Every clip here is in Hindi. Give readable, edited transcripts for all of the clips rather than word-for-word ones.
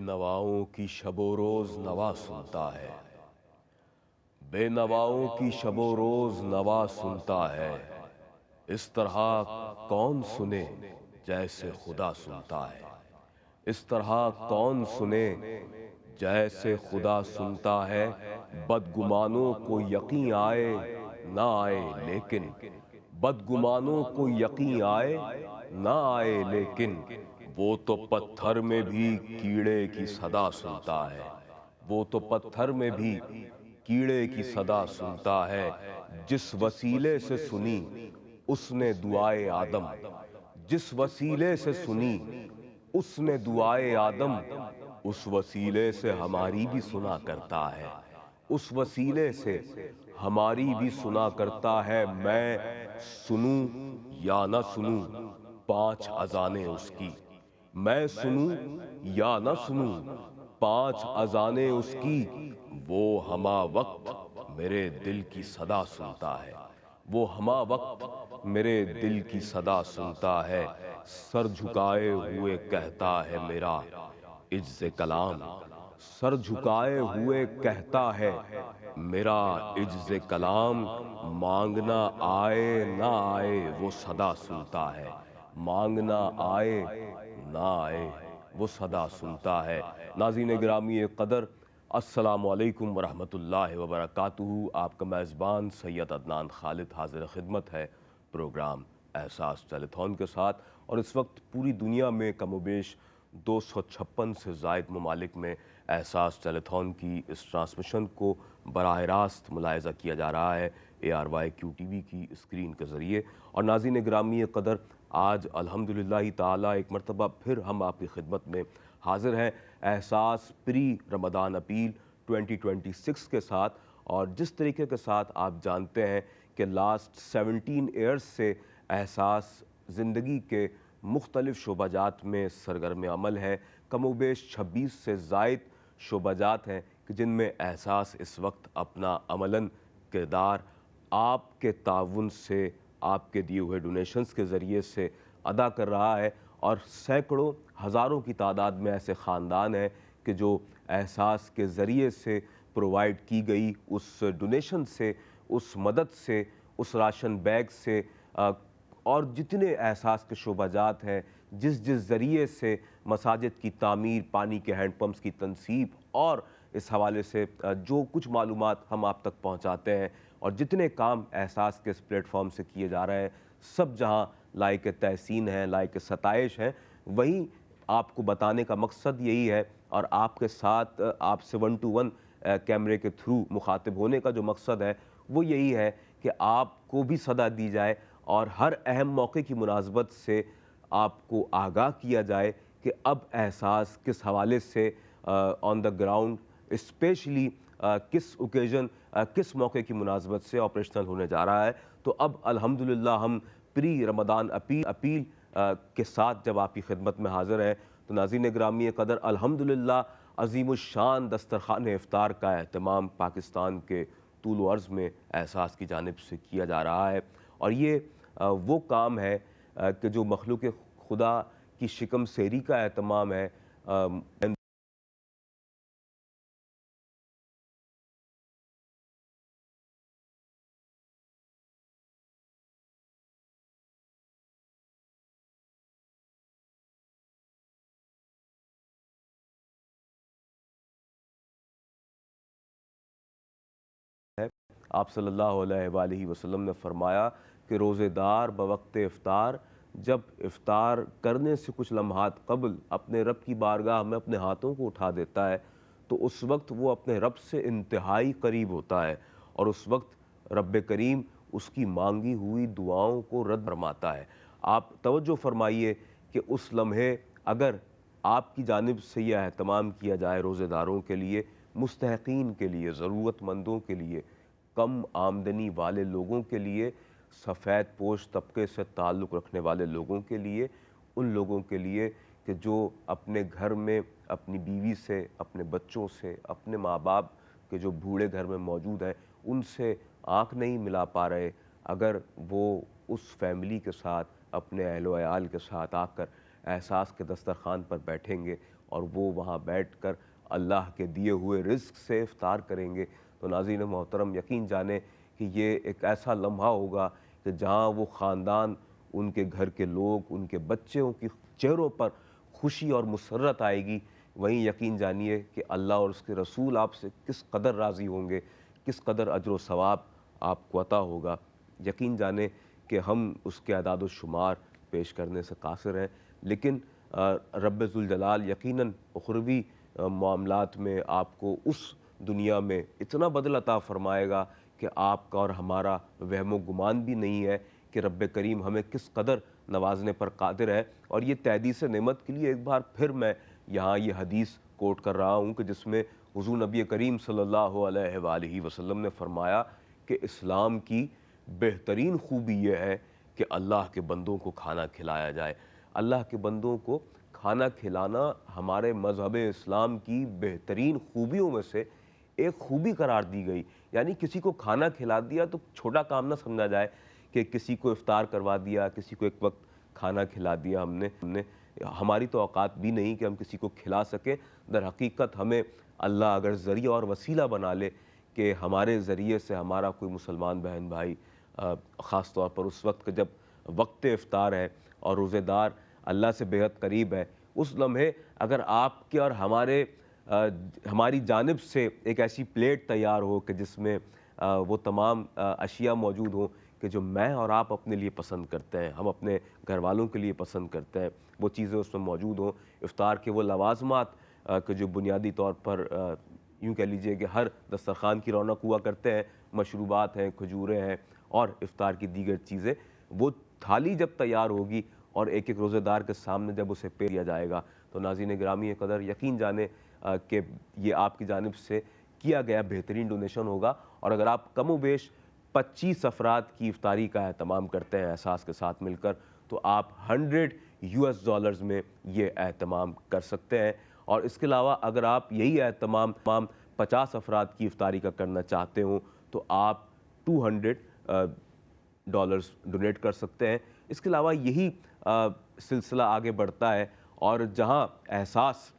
बेनवाओं की शबो रोज नवा सुनता है। बेनवाओं की शबो रोज नवा सुनता है। इस तरह कौन सुने जैसे खुदा सुनता है। इस तरह कौन सुने जैसे खुदा सुनता है। बदगुमानों को यकीन आए ना आए लेकिन, बदगुमानों को यकीन आए ना आए लेकिन, वो तो पत्थर में भी कीड़े की सदा सुनता है। वो तो पत्थर में भी कीड़े की सदा सुनता है। जिस वसीले से सुनी उसने दुआए आदम, जिस वसीले से सुनी उसने दुआए आदम, उस वसीले से हमारी भी सुना करता है। उस वसीले से हमारी भी सुना करता है। मैं सुनूं या ना सुनूं पांच अजानें उसकी। मैं सुनूं या ना सुनूं पांच अजानें उसकी। वो हमा वक्त मेरे दिल की सदा सुनता है। वो हमा वक्त मेरे दिल की सदा सुनता है। सर झुकाए हुए कहता है मेरा इज्ज़े कलाम, सर झुकाए हुए कहता है मेरा इज्ज़े कलाम। मांगना आए ना आए वो सदा सुनता है। मांगना आए ना आए वो सदा सुनता है। नाज़रीन गिरामी कदर, अस्सलामु अलैकुम वरहमतुल्लाहि वबरकातुहू। आपका मेज़बान सैयद अदनान खालिद हाज़िर खिदमत है प्रोग्राम एहसास टेलीथॉन के साथ। और इस वक्त पूरी दुनिया में कमोबेश 256 से ज़ायद ममालिक में एहसास टेलीथॉन की इस ट्रांसमिशन को बराह रास्त मुलाहिज़ा किया जा रहा है ARYQTV की स्क्रीन के ज़रिए। और नाज़रीन गिरामी क़दर, आज अल्हम्दुलिल्लाह ताला एक मरतबा फिर हम आपकी खिदमत में हाज़िर हैं एहसास प्री रमदान अपील 2026 के साथ। और जिस तरीके के साथ आप जानते हैं कि लास्ट 17 ईयर्स से एहसास ज़िंदगी के मुख्तलिफ़ शोबाजात में सरगर्म अमल है। कमोबेश 26 से ज़ायद शोबाजात हैं कि जिनमें एहसास इस वक्त अपना अमलन किरदार आपके ताउन से, आपके दिए हुए डोनेशंस के ज़रिए से अदा कर रहा है। और सैकड़ों हज़ारों की तादाद में ऐसे ख़ानदान हैं कि जो एहसास के ज़रिए से प्रोवाइड की गई उस डोनेशन से, उस मदद से, उस राशन बैग से और जितने एहसास के शोबाजात हैं, जिस जिस ज़रिए से मसाजिद की तामीर, पानी के हैंडपम्प्स की तनसीब और इस हवाले से जो कुछ मालूमात हम आप तक पहुँचाते हैं और जितने काम एहसास के इस प्लेटफॉर्म से किए जा रहे हैं, सब जहाँ लायक तहसीन हैं, लायक सताइश हैं, वहीं आपको बताने का मकसद यही है। और आपके साथ आपसे 1 to 1 कैमरे के थ्रू मुखातिब होने का जो मकसद है वो यही है कि आपको भी सदा दी जाए और हर अहम मौके की मुनासबत से आपको आगाह किया जाए कि अब एहसास किस हवाले से ऑन द ग्राउंड स्पेशली किस ओकेजन, किस मौके की मुनासबत से ऑपरेशनल होने जा रहा है। तो अब अल्हम्दुलिल्लाह हम प्री रमदान अपील के साथ जब आपकी खिदमत में हाज़िर हैं तो नाज़रीन गिरामी क़दर अल्हम्दुलिल्लाह अज़ीमुश्शान दस्तरख़ान इफ़्तार का एहतमाम पाकिस्तान के तूल व अर्ज़ में एहसास की जानिब से किया जा रहा है। और ये वो काम है कि जो मखलूक़ खुदा की शिकम सेरी का एहतमाम है। आप सल्लल्लाहु अलैहि वसल्लम ने फरमाया कि रोज़ेदार बवक्त इफ़्तार जब इफ़्तार करने से कुछ लम्हात क़ब्ल अपने रब की बारगाह में अपने हाथों को उठा देता है तो उस वक्त वो अपने रब से इंतहाई करीब होता है और उस वक्त रब करीम उसकी मांगी हुई दुआओं को रद्द फरमाता है। आप तवज्जो फरमाइए कि उस लम्हे अगर आपकी जानिब से यह एहतमाम किया जाए रोज़ेदारों के लिए, मुस्तहक़ीन के लिए, ज़रूरतमंदों के लिए, कम आमदनी वाले लोगों के लिए, सफ़ेद पोश तबके से ताल्लुक़ रखने वाले लोगों के लिए, उन लोगों के लिए कि जो अपने घर में अपनी बीवी से, अपने बच्चों से, अपने माँ बाप के जो बूढ़े घर में मौजूद हैं उनसे आँख नहीं मिला पा रहे, अगर वो उस फैमिली के साथ, अपने अहलो अयाल के साथ आकर एहसास के दस्तरखान पर बैठेंगे, और वो वहाँ बैठकर अल्लाह के दिए हुए रिज़्क से इफ्तार करेंगे। तो नाज़रीन मोहतरम, यकीन जाने कि ये एक ऐसा लम्हा होगा कि जहाँ वो ख़ानदान, उनके घर के लोग, उनके बच्चों की चेहरों पर खुशी और मुसर्रत आएगी। वहीं यकीन जानिए कि अल्लाह और उसके रसूल आपसे किस कदर राज़ी होंगे, किस कदर अजर व सवाब आपको अता होगा। यकीन जाने कि हम उसके अदाद व शुमार पेश करने से कासिर हैं, लेकिन रब्बे ज़ुल जलाल यकीनन उखरवी मामलात में आपको उस दुनिया में इतना बदल अता फ़रमाएगा कि आपका और हमारा वहमो गुमान भी नहीं है कि रब्बे करीम हमें किस कदर नवाजने पर कादिर है। और ये तहदीस नेमत के लिए एक बार फिर मैं यहाँ ये हदीस कोट कर रहा हूँ कि जिसमें हुज़ूर नबी करीम सल्लल्लाहु अलैहि वसल्लम ने फरमाया कि इस्लाम की बेहतरीन खूबी यह है कि अल्लाह के बंदों को खाना खिलाया जाए। अल्लाह के बंदों को खाना खिलाना हमारे मज़हब इस्लाम की बेहतरीन खूबियों में से एक खूबी करार दी गई। यानी किसी को खाना खिला दिया तो छोटा काम ना समझा जाए कि किसी को इफ्तार करवा दिया, किसी को एक वक्त खाना खिला दिया हमने हमारी तो औकात भी नहीं कि हम किसी को खिला सकें। दर हकीकत हमें अल्लाह अगर ज़रिया और वसीला बना ले कि हमारे ज़रिए से हमारा कोई मुसलमान बहन भाई, ख़ास तौर पर उस वक्त जब वक्त इफ्तार है और रोज़ेदार अल्लाह से बेहद करीब है, उस लम्हे अगर आपके और हमारी जानिब से एक ऐसी प्लेट तैयार हो कि जिसमें वो तमाम अशिया मौजूद हों कि जो मैं और आप अपने लिए पसंद करते हैं, हम अपने घर वालों के लिए पसंद करते हैं, वो चीज़ें उसमें मौजूद हों। इफ्तार के वो लवाज़मात कि जो बुनियादी तौर पर यूँ कह लीजिए कि हर दस्तरख़्वान की रौनक हुआ करते हैं, मशरूबात हैं, खजूरें हैं और इफ्तार की दीगर चीज़ें, वो थाली जब तैयार होगी और एक एक रोज़ेदार के सामने जब उसे पेश किया जाएगा, तो नाज़रीन गिरामी कदर यकीन जाने कि ये आपकी जानिब से किया गया बेहतरीन डोनेशन होगा। और अगर आप कमोबेश 25 अफराद की इफ्तारी का एहतमाम करते हैं एहसास के साथ मिलकर, तो आप $100 में ये एहतमाम कर सकते हैं। और इसके अलावा अगर आप यही एहतमाम 50 अफराद की इफ्तारी का करना चाहते हो तो आप $200 डोनेट कर सकते हैं। इसके अलावा यही सिलसिला आगे बढ़ता है और जहाँ एहसास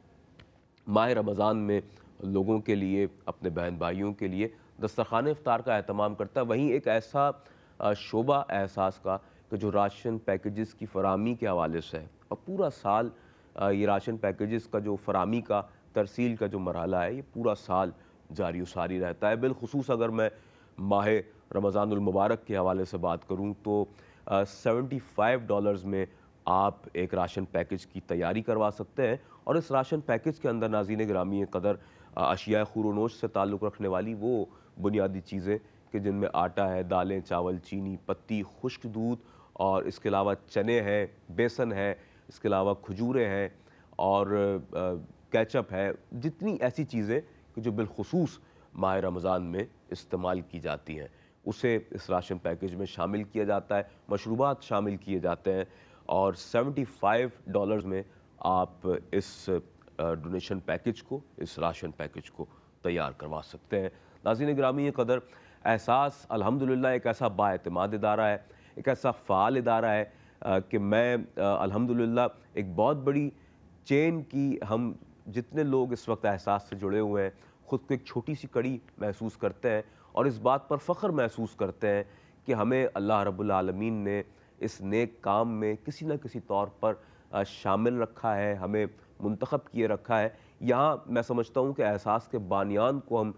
माह रमज़ान में लोगों के लिए, अपने बहन भाइयों के लिए दस्तरख़्वान इफ्तार का एहतमाम करता है, वहीं एक ऐसा शोबा एहसास का कि जो राशन पैकेजेस की फ़राहमी के हवाले से है। और पूरा साल ये राशन पैकेजेस का जो फ़राहमी का तरसील का जो मरहला है, ये पूरा साल जारी व सारी रहता है। बिलख़ुसूस अगर मैं माह रमज़ानुल मुबारक के हवाले से बात करूँ तो $75 में आप एक राशन पैकेज की तैयारी करवा सकते हैं। और इस राशन पैकेज के अंदर नाज़रीन गिरामी कदर अशिया खुरोनोश से ताल्लुक़ रखने वाली वो बुनियादी चीज़ें कि जिनमें आटा है, दालें, चावल, चीनी, पत्ती, खुश्क दूध और इसके अलावा चने हैं, बेसन है, इसके अलावा खजूरें हैं और केचप है, जितनी ऐसी चीज़ें कि जो बिलख़ुसूस माह रमज़ान में इस्तेमाल की जाती हैं, उसे इस राशन पैकेज में शामिल किया जाता है। मशरूबात शामिल किए जाते हैं और $75 में आप इस डोनेशन पैकेज को, इस राशन पैकेज को तैयार करवा सकते हैं। नाज़रीन गिरामी कदर, एहसास अल्हम्दुलिल्लाह एक ऐसा बाएतमाद इदारा है, एक ऐसा फ़ाल इदारा है कि मैं अल्हम्दुलिल्लाह एक बहुत बड़ी चेन की, हम जितने लोग इस वक्त एहसास से जुड़े हुए हैं, ख़ुद को एक छोटी सी कड़ी महसूस करते हैं और इस बात पर फ़ख्र महसूस करते हैं कि हमें अल्लाह रब्बुल आलमीन ने इस नेक काम में किसी न किसी तौर पर शामिल रखा है, हमें मुंतखब किए रखा है। यहाँ मैं समझता हूँ कि एहसास के बानियान को हम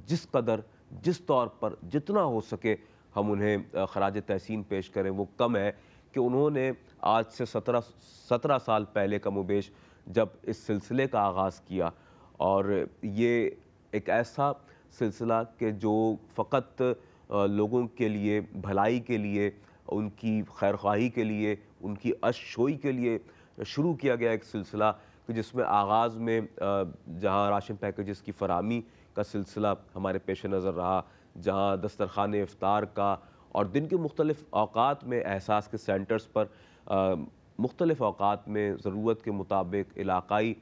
जिस कदर, जिस तौर पर जितना हो सके हम उन्हें ख़राज तहसीन पेश करें, वो कम है कि उन्होंने आज से 17 साल पहले कमोबेश जब इस सिलसिले का आगाज़ किया, और ये एक ऐसा सिलसिला कि जो फ़कत लोगों के लिए, भलाई के लिए, उनकी खैरख्वाही के लिए, उनकी अशशोई के लिए शुरू किया गया एक सिलसिला कि जिसमें आगाज़ में जहाँ राशन पैकेजेस की फ़राहमी का सिलसिला हमारे पेश नज़र रहा, जहाँ दस्तरख़्वान इफ्तार का और दिन के मुख्तलिफ़ औक़ात में एहसास के सेंटर्स पर मुख्तलिफ़ औक़ात में ज़रूरत के मुताबिक इलाक़ाई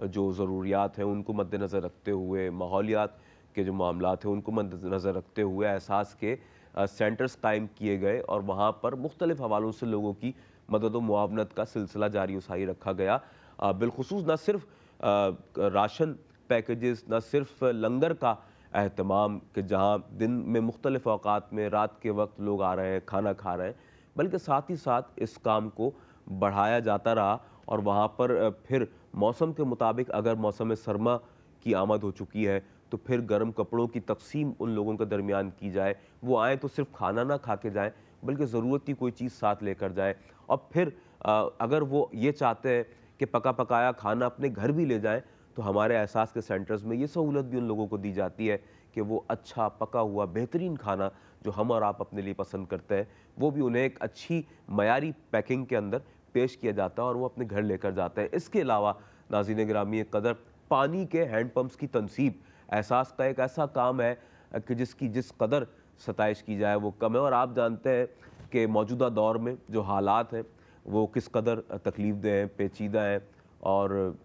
जो ज़रूरियात हैं उनको मद्देनज़र रखते हुए, माहौलियात के जो मामलात हैं उनको मद्देनज़र रखते हुए एहसास के सेंटर्स कायम किए गए और वहाँ पर मुख्तलिफ़ हवालों से लोगों की मदद व मुआवनत का सिलसिला जारी व सारी रखा गया। बिलख़ुसूस न सिर्फ राशन पैकेजेस, ना सिर्फ लंगर का अहतमाम कि जहाँ दिन में मुख्तलिफ़ औक़ात में रात के वक्त लोग आ रहे हैं, खाना खा रहे हैं, बल्कि साथ ही साथ इस काम को बढ़ाया जाता रहा। और वहाँ पर फिर मौसम के मुताबिक अगर मौसम सरमा की आमद हो चुकी है तो फिर गर्म कपड़ों की तकसीम उन लोगों के दरमियान की जाए। वो आएँ तो सिर्फ खाना ना खा के जाएँ, बल्कि ज़रूरत की कोई चीज़ साथ लेकर जाए। और फिर अगर वो ये चाहते हैं कि पका पकाया खाना अपने घर भी ले जाएँ, तो हमारे एहसास के सेंटर्स में ये सहूलत भी उन लोगों को दी जाती है कि वो अच्छा पका हुआ बेहतरीन खाना जो हम और आप अपने लिए पसंद करते हैं, वो भी उन्हें एक अच्छी मयारी पैकिंग के अंदर पेश किया जाता है और वो अपने घर लेकर जाते हैं। इसके अलावा नाज़रीन गिरामी कदर, पानी के हैंड पंप्स की तनसीब एहसास का एक ऐसा काम है कि जिसकी जिस कदर सताइश की जाए वो कम है। और आप जानते हैं कि मौजूदा दौर में जो हालात हैं वो किस कदर तकलीफ़ देह हैं, पेचीदा हैं और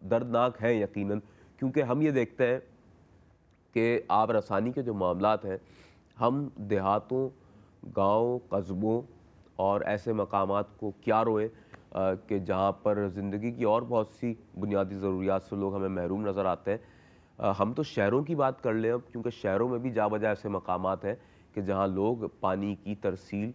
दर्दनाक हैं यकीनन। क्योंकि हम ये देखते हैं कि आब रसानी के जो मामलात हैं, हम देहातों, गाँव, कस्बों और ऐसे मकामात को क्या रोएँ कि जहाँ पर ज़िंदगी की और बहुत सी बुनियादी ज़रूरियात से लोग हमें महरूम नज़र आते हैं। हम तो शहरों की बात कर लें अब, क्योंकि शहरों में भी जा बजा ऐसे मकामात हैं कि जहाँ लोग पानी की तरसील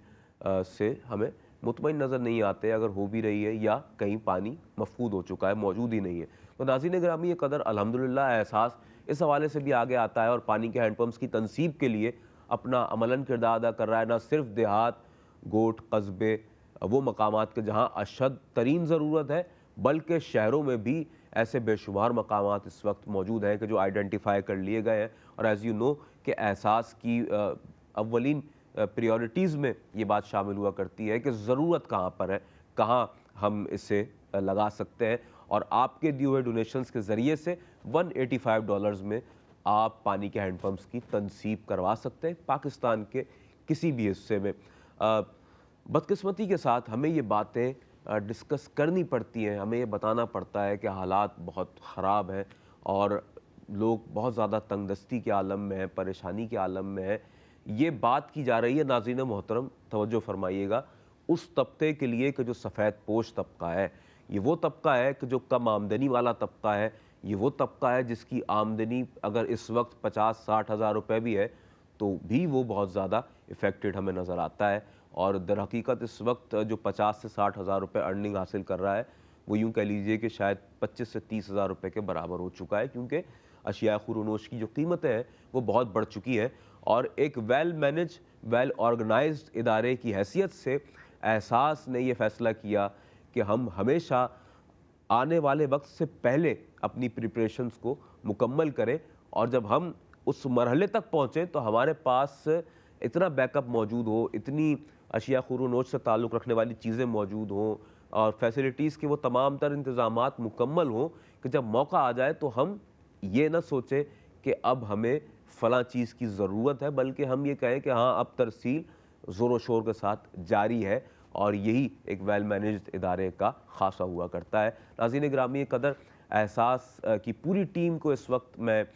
से हमें मुतमईन नज़र नहीं आते, अगर हो भी रही है या कहीं पानी मफकूद हो चुका है, मौजूद ही नहीं है। तो नाज़रीन गिरामी, ये कदर अल्हम्दुलिल्लाह एहसास इस हवाले से भी आगे आता है और पानी के हैंडपम्प्स की तनसीब के लिए अपना अमलन किरदार अदा कर रहा है। ना सिर्फ देहात, गोट, कस्बे, वो मकामात के जहाँ अशद तरीन ज़रूरत है, बल्कि शहरों में भी ऐसे बेशुमार मकामात इस वक्त मौजूद हैं कि जो आइडेंटिफाई कर लिए गए हैं। और एज़ यू नो कि एहसास की अव्वलीन प्रायोरिटीज़ में ये बात शामिल हुआ करती है कि ज़रूरत कहाँ पर है, कहाँ हम इसे लगा सकते हैं। और आपके दिए हुए डोनेशंस के ज़रिए से $185 में आप पानी के हैंडपम्प्स की तनसीब करवा सकते हैं पाकिस्तान के किसी भी हिस्से में। बदकिस्मती के साथ हमें ये बातें डिस्कस करनी पड़ती हैं, हमें ये बताना पड़ता है कि हालात बहुत ख़राब हैं और लोग बहुत ज़्यादा तंगदस्ती के आलम में हैं, परेशानी के आलम में हैं। ये बात की जा रही है नाज़रीन मोहतरम, तवज्जो फरमाइएगा, उस तबके के लिए कि जो सफ़ेद पोश तबका है। ये वो तबका है कि जो कम आमदनी वाला तबका है, ये वो तबका है जिसकी आमदनी अगर इस वक्त 50-60 हज़ार रुपये भी है तो भी वो बहुत ज़्यादा इफ़ेक्टेड हमें नज़र आता है। और दर हकीकत इस वक्त जो 50 से 60 हज़ार रुपये अर्निंग हासिल कर रहा है, वो यूँ कह लीजिए कि शायद 25 से 30 हज़ार रुपये के बराबर हो चुका है, क्योंकि अशिया खुरोनोश की जो कीमतें हैं वो बहुत बढ़ चुकी हैं। और एक वेल मैनेज, वेल ऑर्गेनाइज्ड इदारे की हैसियत से एहसास ने ये फ़ैसला किया कि हम हमेशा आने वाले वक्त से पहले अपनी प्रिपरेशंस को मुकम्मल करें, और जब हम उस मरहले तक पहुँचें तो हमारे पास इतना बैकअप मौजूद हो, इतनी अशिया खुरोनोश से ताल्लुक़ रखने वाली चीज़ें मौजूद हों और फैसिलिटीज़ के वो तमाम तर इंतज़ामात मुकम्मल हों कि जब मौका आ जाए तो हम ये ना सोचें कि अब हमें फ़लाँ चीज़ की ज़रूरत है, बल्कि हम ये कहें कि हाँ, अब तरसील ज़ोर शोर के साथ जारी है। और यही एक वेल मैनेज्ड इदारे का ख़ासा हुआ करता है। नाज़रीन गिरामी कदर, एहसास की पूरी टीम को इस वक्त मैं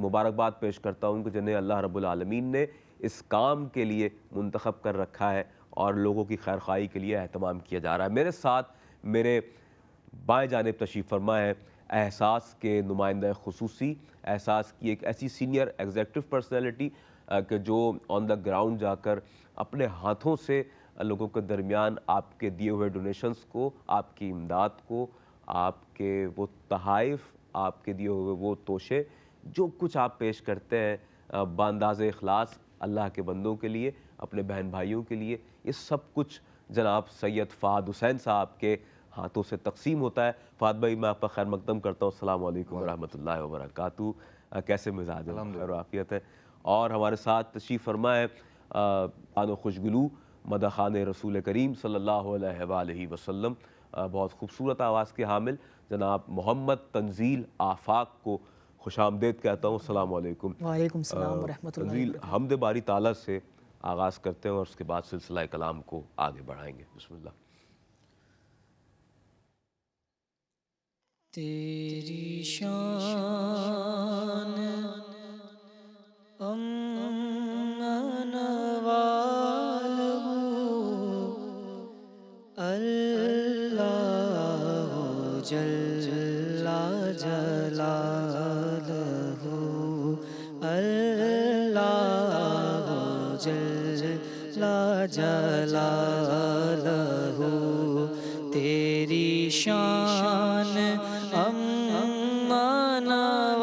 मुबारकबाद पेश करता हूँ कि जिन्हें अल्लाह रब्बुल आलमीन ने इस काम के लिए मुंतखब कर रखा है और लोगों की खैर ख़ाही के लिए एहतमाम किया जा रहा है। मेरे साथ मेरे बाएँ जानिब तशरीफ़ फरमा है एहसास के नुमाइंदा खुसूसी, एहसास की एक ऐसी सीनियर एग्जीक्यूटिव पर्सनैलिटी कि जो ऑन द ग्राउंड जाकर अपने हाथों से लोगों के दरमियान आपके दिए हुए डोनेशंस को, आपकी इमदाद को, आपके वो तहाइफ़, आपके दिए हुए वो तोशे, जो कुछ आप पेश करते हैं बांदाज़े इखलास अल्लाह के बंदों के लिए, अपने बहन भाइयों के लिए, ये सब कुछ जनाब सैयद फ़ाहद हुसैन साहब के हाथों से तकसीम होता है। फ़ाहद भाई, मैं आपका खैर मकदम करता हूँ। अस्सलाम वालेकुम रहमतुल्लाहि व बरकातहू। कैसे मिजाज हैं? खैर आफ़ियत है। और हमारे साथ तशरीफ़ फरमा है आनो खुशगुलू मदह ख़ान रसूल करीम सल्लल्लाहु अलैहि वसल्लम, बहुत खूबसूरत आवाज़ के हामिल जनाब मोहम्मद तंज़ील आफ़ाक को खुशामदीद कहता हूँ। अस्सलाम वालेकुम। वालेकुम सलाम व रहमतुल्लाहि व तंज़ील, बरकातहू। हम्द बारी ताला से आगाज़ करते हैं और उसके बाद सिलसिला कलाम को आगे बढ़ाएंगे। बिस्मिल्लाह। तेरी शान अम्मनवाल अल्लाह जल्ला जलालहू अल्लाह जल्ला जलालहू तेरी शान अम्मान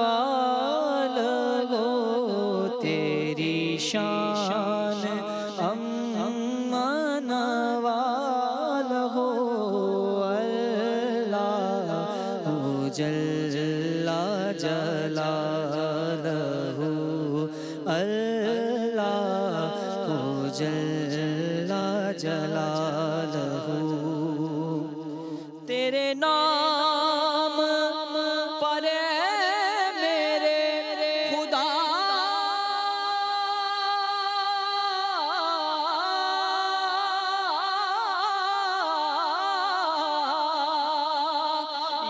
वालो तेरी शान अम्मान वालो अल्लाह जल्ला जलालहू अल्लाह जल्ला जलालहू तेरे नाम पर मेरे खुदा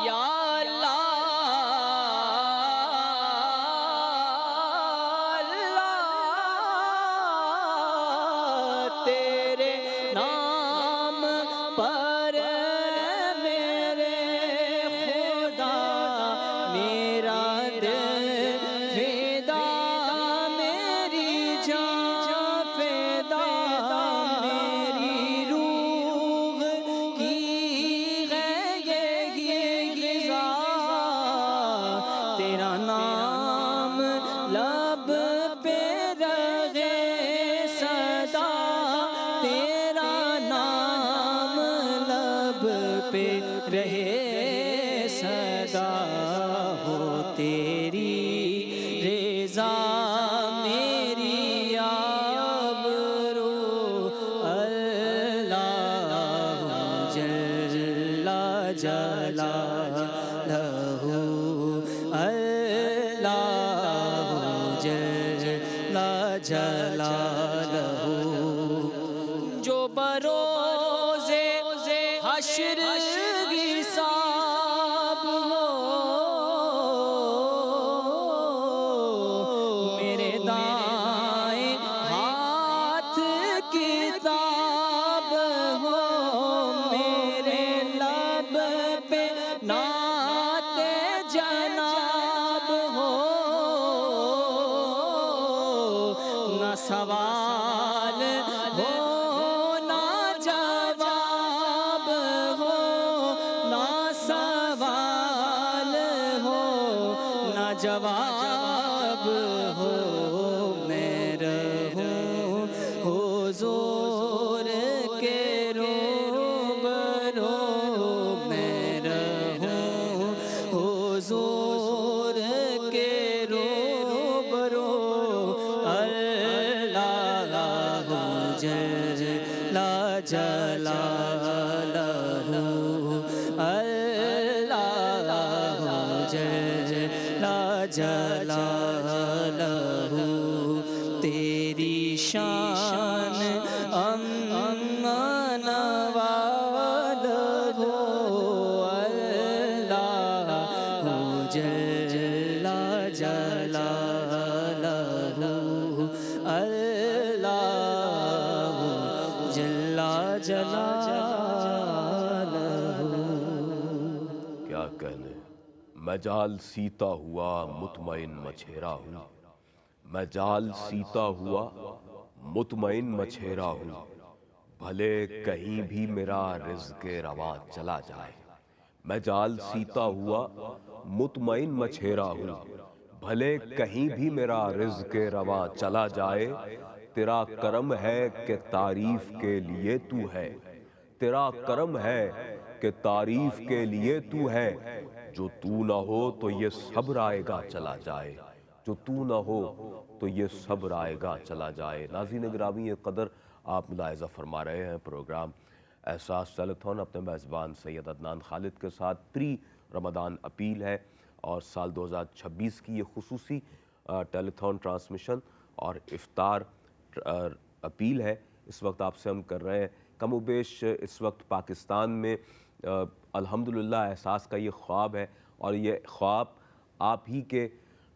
या अल्लाह तेरे नाम पर मेरे खुदा मेरा दिल फिदा मेरी जान फिदा मेरी रूह की है ये गिज़ा तेरा नाम लब पे रहे सदा तेरा नाम लब पे रहे सदा हो तेरी रेज़ा मेरी आबरू अल्लाह जल्ला जलालहू अल्लाह जल्ला जलालहू जो बरोज़े हश्र हिसाब हो मेरे दाएं हाथ किताब हो मेरे लब पे नाते जनाब हो ना सवाल हो ना जवाब हो ना सवाल हो ना जवाब हो मैं रहूं हुज़ूर के रूबरू मैं रहूं हुज़ूर के रूबरू अल्लाह जल्ला जलालहू अल्लाह जल्ला जलालहू तेरी शान अम्मान वालो अल्लाह जल्ला जलालहू अल्लाह जल्ला जलालहू क्या कहने, मैं जाल सीता हुआ मुतमईन मछेरा हूँ, मैं जाल सीता हुआ मुतमईन मछेरा हूँ, भले कहीं भी मेरा रिज़्क़े रवां चला जाए। मैं जाल सीता हुआ मुतमईन मछेरा हूँ, भले कहीं भी मेरा रिज़्क़े रवां चला जाए। तेरा करम है कि तारीफ़ के लिए तू है, तेरा करम है कि तारीफ़ के लिए तू है। जो तू ना हो तो ये सब्र आएगा चला जाए, जो तू ना हो तो ये सब्र आएगा चला जाए। नाज़रीन गिरामी क़दर, आप मुलाहिज़ा फरमा रहे हैं प्रोग्राम एहसास टेलीथॉन अपने मेज़बान सैयद अदनान खालिद के साथ प्री रमज़ान अपील है और साल 2026 की ये खुसूसी टेलीथॉन ट्रांसमिशन और इफ्तार अपील है। इस वक्त आपसे हम कर रहे हैं। कमोबेश इस वक्त पाकिस्तान में अल्हम्दुलिल्लाह एहसास का ये ख्वाब है और ये ख्वाब आप ही के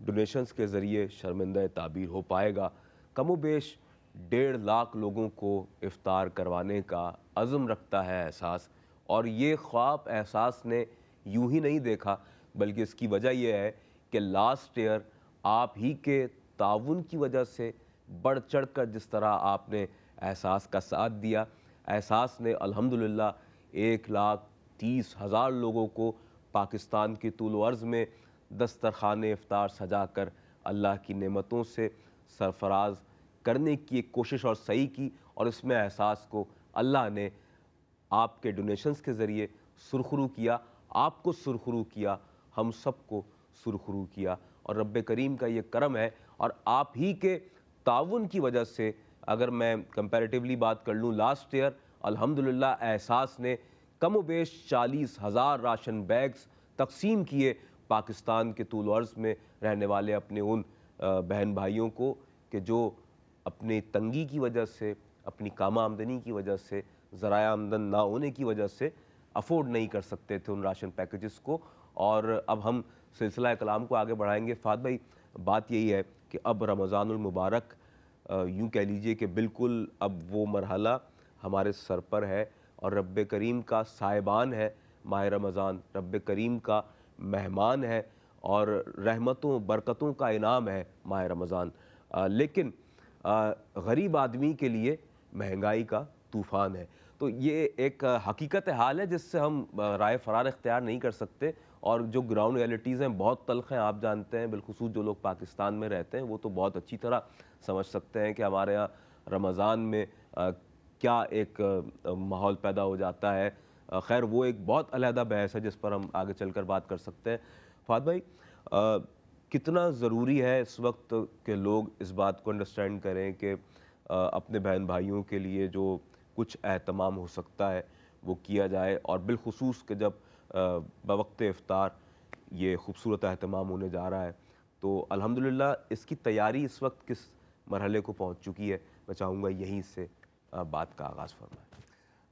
डोनेशंस के ज़रिए शर्मिंदा ताबीर हो पाएगा। कमोबेश 1.5 लाख लोगों को इफ्तार करवाने का अज़्म रखता है एहसास, और ये ख्वाब एहसास ने यूं ही नहीं देखा बल्कि इसकी वजह यह है कि लास्ट ईयर आप ही के ताउन की वजह से बढ़ चढ़ कर जिस तरह आपने एहसास का साथ दिया, एहसास ने अल्हम्दुलिल्लाह 1,30,000 लोगों को पाकिस्तान की तूल अर्ज़ में दस्तरखान इफ्तार सजा कर अल्लाह की नेमतों से सरफराज करने की एक कोशिश और सही की, और इसमें एहसास को अल्लाह ने आपके डोनेशंस के ज़रिए सुरखरू किया, आपको सुरखरू किया, हम सबको सुरखरू किया, और रब्बे करीम का ये करम है। और आप ही के ताउन की वजह से अगर मैं कंपैरेटिवली बात कर लूँ, लास्ट ईयर अल्हम्दुलिल्लाह एहसास ने कम बेश 40,000 राशन बैग्स तकसीम किए पाकिस्तान के तूल अर्ज़ में रहने वाले अपने उन बहन भाइयों को कि जो अपनी तंगी की वजह से, अपनी काम आमदनी की वजह से, ज़राया आमदन ना होने की वजह से अफोर्ड नहीं कर सकते थे उन राशन पैकेजेस को। और अब हम सिलसिला कलाम को आगे बढ़ाएंगे। फात भाई, बात यही है कि अब रमज़ानुल मुबारक यूँ कह लीजिए कि बिल्कुल अब वो मरहला हमारे सर पर है, और रब्बे करीम का साहिबान है माह रमज़ान, रब्बे करीम का मेहमान है, और रहमतों बरकतों का इनाम है माह रमज़ान। लेकिन गरीब आदमी के लिए महंगाई का तूफ़ान है। तो ये एक हकीकत हाल है जिससे हम राय फ़रार इख्तियार नहीं कर सकते, और जो ग्राउंड रियलिटीज़ हैं बहुत तल्ख़ हैं, आप जानते हैं, बिलखुसूस जो लोग पाकिस्तान में रहते हैं वो तो बहुत अच्छी तरह समझ सकते हैं कि हमारे यहाँ रमज़ान में क्या एक माहौल पैदा हो जाता है। खैर वो एक बहुत अलहदा बहस है जिस पर हम आगे चलकर बात कर सकते हैं। फात भाई, कितना ज़रूरी है इस वक्त के लोग इस बात को अंडरस्टैंड करें कि अपने बहन भाइयों के लिए जो कुछ एहतमाम हो सकता है वो किया जाए, और बिलखुसूस के जब बवक्त इफ्तार ये खूबसूरत एहतमाम होने जा रहा है, तो अल्हम्दुलिल्लाह इसकी तैयारी इस वक्त किस मरहले को पहुंच चुकी है? मैं चाहूँगा यहीं से बात का आगाज़ फरमाएं।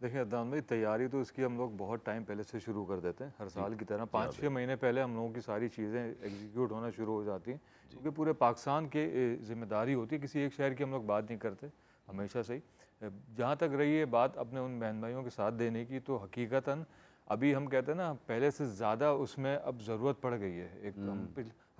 देखिए अदनान भाई, तैयारी तो इसकी हम लोग बहुत टाइम पहले से शुरू कर देते हैं, हर साल की तरह 5-6 महीने पहले हम लोगों की सारी चीज़ें एग्जीक्यूट होना शुरू हो जाती हैं, क्योंकि पूरे पाकिस्तान की जिम्मेदारी होती है, किसी एक शहर की हम लोग बात नहीं करते हमेशा से ही। जहाँ तक रही है बात अपने उन बहन भाइयों के साथ देने की, तो हकीकतन अभी हम कहते हैं ना, पहले से ज़्यादा उसमें अब ज़रूरत पड़ गई है। एक हम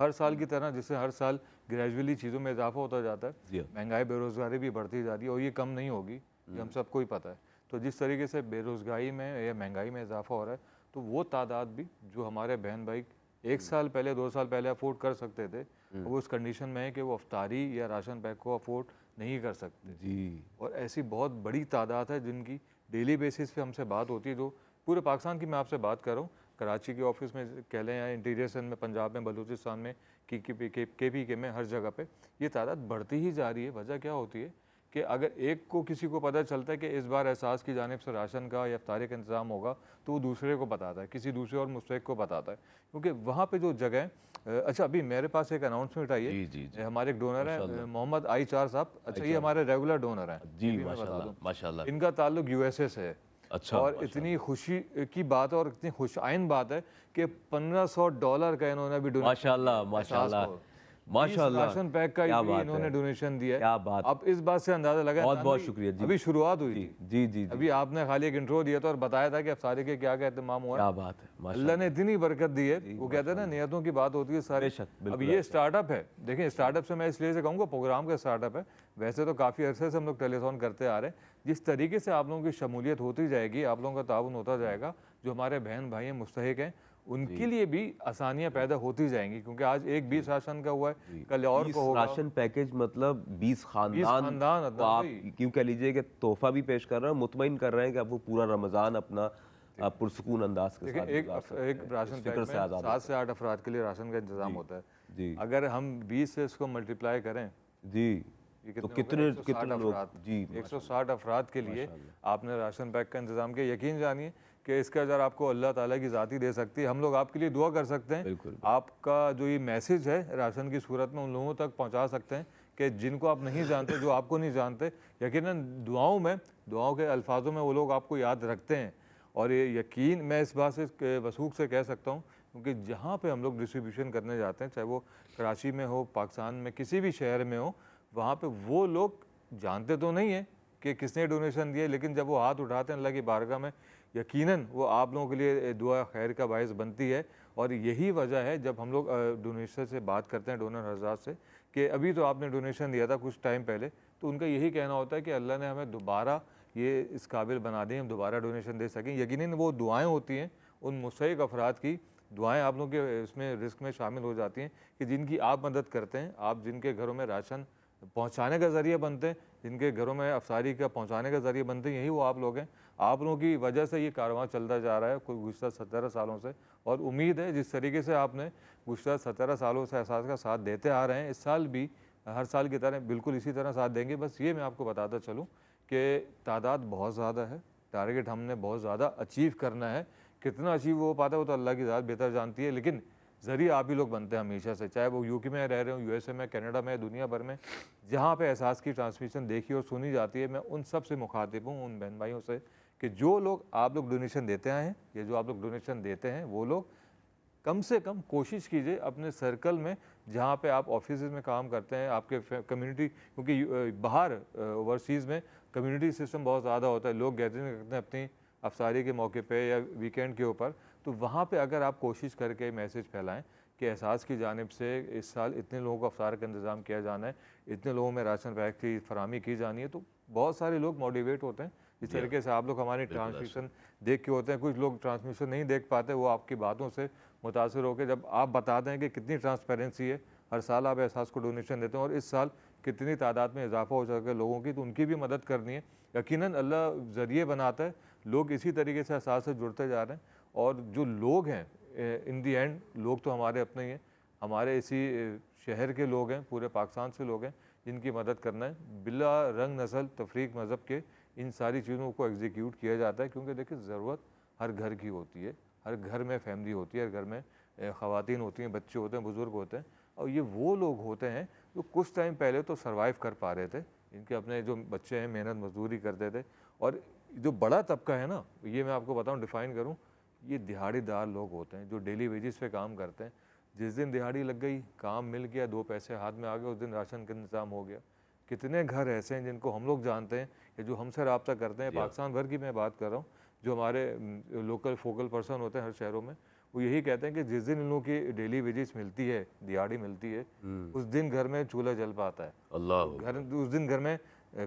हर साल की तरह जिससे हर साल ग्रेजुअली चीज़ों में इजाफा होता जाता है, महंगाई बेरोज़गारी भी बढ़ती जा रही है, और ये कम नहीं होगी, ये हम सबको ही पता है। तो जिस तरीके से बेरोज़गारी में या महंगाई में इजाफा हो रहा है, तो वो तादाद भी जो हमारे बहन भाई 1 साल पहले 2 साल पहले अफोर्ड कर सकते थे, वो उस कंडीशन में है कि वो अफ्तारी या राशन पैक को अफोर्ड नहीं कर सकते जी। और ऐसी बहुत बड़ी तादाद है जिनकी डेली बेसिस पे हमसे बात होती है, जो पूरे पाकिस्तान की मैं आपसे बात कर रहा हूँ, कराची के ऑफिस में कह लें या इंटीरियर सिंध में, पंजाब में, बलूचिस्तान में, के में, हर जगह पे ये तादाद बढ़ती ही जा रही है। वजह क्या होती है कि अगर एक को किसी को पता चलता है कि इस बार एहसास की जानिब से राशन का या इफ्तारी का इंतज़ाम होगा, तो वो दूसरे को बताता है, किसी दूसरे और मुस्तहिक को बताता है, क्योंकि वहाँ पे जो जगह अच्छा अभी मेरे पास एक अनाउंसमेंट आई है, हमारे एक डोनर है मोहम्मद आई-4 साहब। अच्छा, ये हमारे रेगुलर डोनर हैं जी, माशाल्लाह। इनका ताल्लुक यूएसए से है। अच्छा, और इतनी खुशी की बात है और इतनी खुशाइन बात है कि $1500 का इन्होंने भी डोनेट, माशाल्लाह माशाल्लाह माशाल्लाह, राशन पैक का इन्होंने डोनेशन दिया है। क्या बात। अब इस बात से अंदाजा लगा, बहुत बहुत शुक्रिया जी। अभी शुरुआत हुई थी जी जी, अभी आपने खाली एक इंट्रो दिया था और बताया था कि अफ्तारी के क्या क्या एहतमाम हुआ। क्या बात है, अल्लाह ने इतनी बरकत दी है। वो कहते हैं ना, नियतों की बात होती है सारी। अब ये स्टार्टअप है, देखिए स्टार्टअप से मैं इसलिए से कहूँगा, प्रोग्राम का स्टार्टअप है, वैसे तो काफ़ी अरसे से हम लोग टेलीथॉन करते आ रहे हैं। जिस तरीके से आप लोगों की शमूलियत होती जाएगी, आप लोगों का ताउन होता जाएगा, जो हमारे बहन भाई हैं मुस्तहिक हैं, उनके लिए भी आसानियां पैदा होती जाएंगी, क्योंकि आज एक 20 राशन का हुआ है, कल और को होगा। राशन पैकेज मतलब 20 खानदान तो आप क्यों कह लीजिए कि तोहफा भी पेश कर रहे हैं, मुतमईन कर रहे हैं कि अब वो पूरा रमज़ान अपना पुरसुकून अंदाज के साथ एक राशन पैक में 7 से 8 अफराद के लिए राशन का इंतजाम होता है जी। अगर हम 20 से इसको मल्टीप्लाई करें जी, तो कितने लोग जी, 160 अफराद के लिए आपने राशन पैक का इंतजाम किया। यकीन जानिए कि इसका अगर आपको अल्लाह ताला की ज़ाती दे सकती है, हम लोग आपके लिए दुआ कर सकते हैं। आपका जो ये मैसेज है राशन की सूरत में उन लोगों तक पहुंचा सकते हैं कि जिनको आप नहीं जानते, जो आपको नहीं जानते, यकीनन दुआओं में, दुआओं के अल्फाजों में वो लोग आपको याद रखते हैं। और ये यकीन मैं इस बात से वसूख से कह सकता हूँ, क्योंकि जहाँ पे हम लोग डिस्ट्रीब्यूशन करने जाते हैं, चाहे वो कराची में हो, पाकिस्तान में किसी भी शहर में हो, वहाँ पे वो लोग जानते तो नहीं है कि किसने डोनेशन दिए, लेकिन जब वो हाथ उठाते हैं अल्लाह की बारगाह में, यकीनन वो आप लोगों के लिए दुआ खैर का बायस बनती है। और यही वजह है जब हम लोग डोनेशन से बात करते हैं, डोनर हजरात से, कि अभी तो आपने डोनेशन दिया था कुछ टाइम पहले, तो उनका यही कहना होता है कि अल्लाह ने हमें दोबारा ये इस काबिल बना दें, हम दोबारा डोनेशन दे सकें। यकीनन वो दुआएं होती हैं उन मुस्तहिक अफराद की, दुआएं आप लोगों के इसमें रिस्क में शामिल हो जाती हैं कि जिनकी आप मदद करते हैं, आप जिनके घरों में राशन पहुंचाने का ज़रिया बनते हैं, जिनके घरों में अफसारी का पहुंचाने का ज़रिया बनते हैं, यही वो आप लोग हैं। आप लोगों की वजह से ये कारवां चलता जा रहा है कोई गुज़श्ता 17 सालों से, और उम्मीद है जिस तरीके से आपने गुज़श्ता 17 सालों से एहसास का साथ देते आ रहे हैं, इस साल भी हर साल की तरह बिल्कुल इसी तरह साथ देंगे। बस ये मैं आपको बताता चलूँ कि तादाद बहुत ज़्यादा है, टारगेट हमने बहुत ज़्यादा अचीव करना है। कितना अचीव हो पाता है वो तो अल्लाह की ज़ात बेहतर जानती है, लेकिन ज़रिए आप ही लोग बनते हैं हमेशा से, चाहे वो यूके में रह रहे हो, यूएसए में, कनाडा में, दुनिया भर में, जहाँ पे एहसास की ट्रांसमिशन देखी और सुनी जाती है। मैं उन सब से मुखातिब हूँ, उन बहन भाइयों से, कि जो लोग आप लोग डोनेशन देते आए हैं, ये जो आप लोग डोनेशन देते हैं, वो लोग कम से कम कोशिश कीजिए अपने सर्कल में, जहाँ पे आप ऑफिस में काम करते हैं, आपके कम्युनिटी, क्योंकि बाहर ओवरसीज़ में कम्युनिटी सिस्टम बहुत ज़्यादा होता है, लोग गैदरिंग करते हैं अपनी अफसारी के मौके पे या वीकेंड के ऊपर, तो वहाँ पे अगर आप कोशिश करके मैसेज फैलाएं कि एहसास की जानिब से इस साल इतने लोगों को अफसार का इंतज़ाम किया जाना है, इतने लोगों में राशन पैक की फराहमी की जानी है, तो बहुत सारे लोग मोटिवेट होते हैं। इस तरीके से आप लोग हमारी ट्रांसमिशन देख के होते हैं, कुछ लोग ट्रांसमिशन नहीं देख पाते, वो आपकी बातों से मुतासर होकर जब आप बताते हैं कि कितनी ट्रांसपेरेंसी है, हर साल आप एहसास को डोनेशन देते हैं और इस साल कितनी तादाद में इजाफा हो सके लोगों की, तो उनकी भी मदद करनी है। यकीनन अल्लाह ज़रिए बनाता है, लोग इसी तरीके से एहसास से जुड़ते जा रहे हैं, और जो लोग हैं इन दी एंड लोग तो हमारे अपने ही हैं, हमारे इसी शहर के लोग हैं, पूरे पाकिस्तान से लोग हैं जिनकी मदद करना है। बिला रंग नस्ल तफरीक मज़हब के इन सारी चीज़ों को एग्जीक्यूट किया जाता है, क्योंकि देखिए ज़रूरत हर घर की होती है, हर घर में फैमिली होती है, हर घर में ख़वातीन होती हैं, बच्चे होते हैं, बुज़ुर्ग होते हैं, और ये वो लोग होते हैं जो कुछ टाइम पहले तो सर्वाइव कर पा रहे थे, इनके अपने जो बच्चे हैं मेहनत मजदूरी करते थे। और जो बड़ा तबका है ना, ये मैं आपको बताऊँ, डिफ़ाइन करूँ, ये दिहाड़ीदार लोग होते हैं जो डेली वेजेस पे काम करते हैं। जिस दिन दिहाड़ी लग गई, काम मिल गया, 2 पैसे हाथ में आ गए, उस दिन राशन का इंतज़ाम हो गया। कितने घर ऐसे हैं जिनको हम लोग जानते हैं या जो हमसे रब्ता करते हैं, पाकिस्तान भर की मैं बात कर रहा हूँ, जो हमारे लोकल फोकल पर्सन होते हैं हर शहरों में, वो यही कहते हैं कि जिस दिन इन लोगों की डेली वेजेस मिलती है, दिहाड़ी मिलती है, उस दिन घर में चूल्हा जल पाता है, घर उस दिन घर में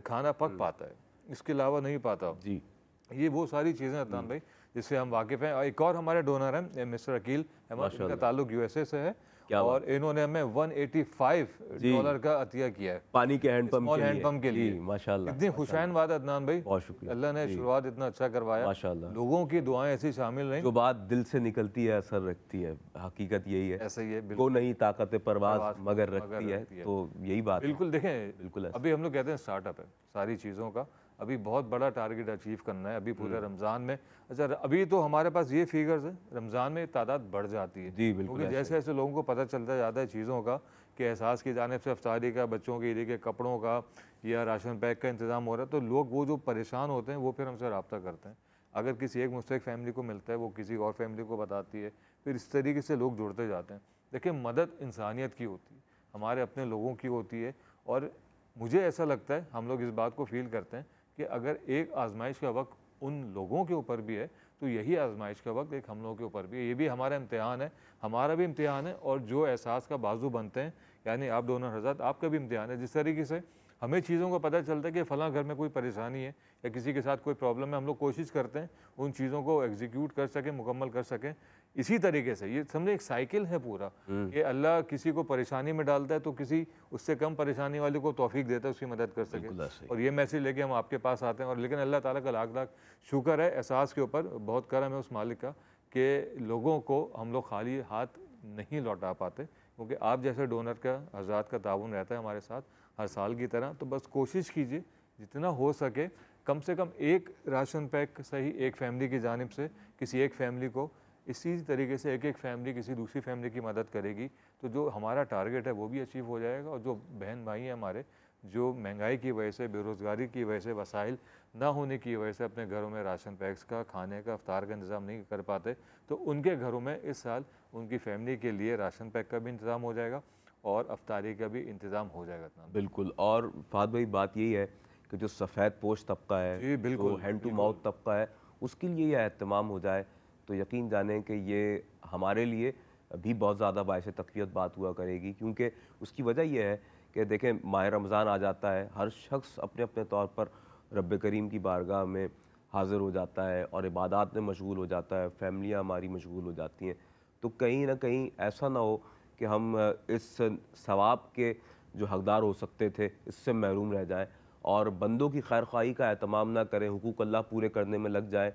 खाना पक पाता है, इसके अलावा नहीं पाता जी। ये वो सारी चीज़ें अदनान भाई जिससे हम वाकिफ़ हैं। एक और हमारे डोनर हैं मिस्टर अकील अहमद, इनका ताल्लुक यूएसए से है, और इन्होंने हमें $185 का अतिया किया है पानी के हैंडपंप के लिए। माशाल्लाह, इतनी खुशैन बात है अदनान भाई, बहुत शुक्रिया, अल्लाह ने शुरुआत इतना अच्छा करवाया, माशाल्लाह। लोगों की दुआएं ऐसी शामिल रहीं, जो बात दिल से निकलती है असर रखती है, हकीकत यही है। ऐसा ही है, वो नहीं ताकत परवाज़ मगर रखती है, तो यही बात बिल्कुल। देखें, बिल्कुल अभी हम लोग कहते हैं स्टार्टअप है सारी चीज़ों का, अभी बहुत बड़ा टारगेट अचीव करना है अभी पूरे रमज़ान में। अच्छा, अभी तो हमारे पास ये फिगर्स है, रमज़ान में तादाद बढ़ जाती है जी, बिल्कुल, क्योंकि जैसे जैसे लोगों को पता चलता जाता है चीज़ों का कि एहसास की जानिब से अफ्तारी का, बच्चों के ईद के कपड़ों का या राशन पैक का इंतज़ाम हो रहा है, तो लोग वो जो परेशान होते हैं वो फिर हमसे रब्ता करते हैं। अगर किसी एक मुस्तहिक फैमिली को मिलता है, वो किसी और फैमिली को बताती है, फिर इस तरीके से लोग जुड़ते जाते हैं। देखिए, मदद इंसानियत की होती है, हमारे अपने लोगों की होती है, और मुझे ऐसा लगता है, हम लोग इस बात को फील करते हैं कि अगर एक आजमाइश का वक्त उन लोगों के ऊपर भी है, तो यही आजमाइश का वक्त एक हम लोगों के ऊपर भी है। ये भी हमारा इम्तिहान है, हमारा भी इम्तिहान है, और जो एहसास का बाजू बनते हैं, यानी आप डोनर हज़रात, आपका भी इम्तिहान है। जिस तरीके से हमें चीज़ों को पता चलता है कि फ़लाँ घर में कोई परेशानी है या किसी के साथ कोई प्रॉब्लम है, हम लोग कोशिश करते हैं उन चीज़ों को एग्जीक्यूट कर सकें, मुकम्मल कर सकें। इसी तरीके से ये समझे एक साइकिल है पूरा, कि अल्लाह किसी को परेशानी में डालता है तो किसी उससे कम परेशानी वाले को तौफीक देता है उसकी मदद कर सके, और ये मैसेज लेके हम आपके पास आते हैं। और लेकिन अल्लाह ताला का लाख लाख शुक्र है, एहसास के ऊपर बहुत करम है उस मालिक का कि लोगों को हम लोग खाली हाथ नहीं लौटा पाते, क्योंकि आप जैसे डोनर का हज़रात का ताउन रहता है हमारे साथ हर साल की तरह। तो बस कोशिश कीजिए जितना हो सके, कम से कम एक राशन पैक सही एक फैमिली की जानिब से किसी एक फैमिली को, इसी तरीके से एक एक फैमिली किसी दूसरी फैमिली की मदद करेगी, तो जो हमारा टारगेट है वो भी अचीव हो जाएगा। और जो बहन भाई हैं हमारे, जो महंगाई की वजह से, बेरोज़गारी की वजह से, वसाइल ना होने की वजह से अपने घरों में राशन पैक्स का, खाने का, इफ्तार का इंतज़ाम नहीं कर पाते, तो उनके घरों में इस साल उनकी फैमिली के लिए राशन पैक का भी इंतज़ाम हो जाएगा और अफ्तारी का भी इंतज़ाम हो जाएगा। बिल्कुल। और फाद भाई, बात यही है कि जो सफ़ेद पोश तबका है, बिल्कुल, जो हैंड टू माउथ तबका है, उसके लिए यह एहतमाम हो जाए, तो यकीन जाने कि ये हमारे लिए भी बहुत ज़्यादा बायस तक़वियत बात हुआ करेगी, क्योंकि उसकी वजह यह है कि देखें माह रमज़ान आ जाता है, हर शख्स अपने अपने तौर पर रब करीम की बारगाह में हाज़िर हो जाता है और इबादत में मशगूल हो जाता है, फ़ैमिलियाँ हमारी मशगूल हो जाती हैं। तो कहीं ना कहीं ऐसा ना हो कि हम इस सवाब के जो हकदार हो सकते थे इससे महरूम रह जाएं और बंदों की खैर ख्वाही का एहतमाम ना करें, हुकूक अल्लाह पूरे करने में लग जाएं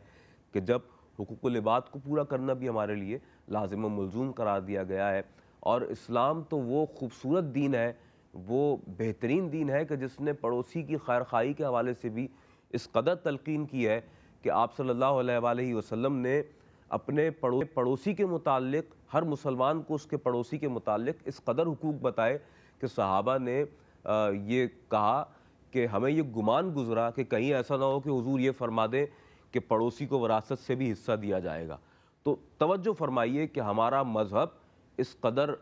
कि जब हुकूकुल इबाद को पूरा करना भी हमारे लिए लाजिम व मुलज़ूम करार दिया गया है। और इस्लाम तो वो खूबसूरत दीन है, वो बेहतरीन दीन है कि जिसने पड़ोसी की खैर ख्वाही के हवाले से भी इस कदर तलकीन की है कि आप सल्लल्लाहु अलैहि वसल्लम ने अपने पड़ोसी के मुताल्लिक, हर मुसलमान को उसके पड़ोसी के मुताल्लिक इस कदर हुकूक बताए कि सहाबा ने ये कहा कि हमें ये गुमान गुजरा कि कहीं ऐसा ना हो कि हुजूर ये फरमा दें कि पड़ोसी को विरासत से भी हिस्सा दिया जाएगा। तो तवज्जो फरमाइए कि हमारा मज़हब इस कदर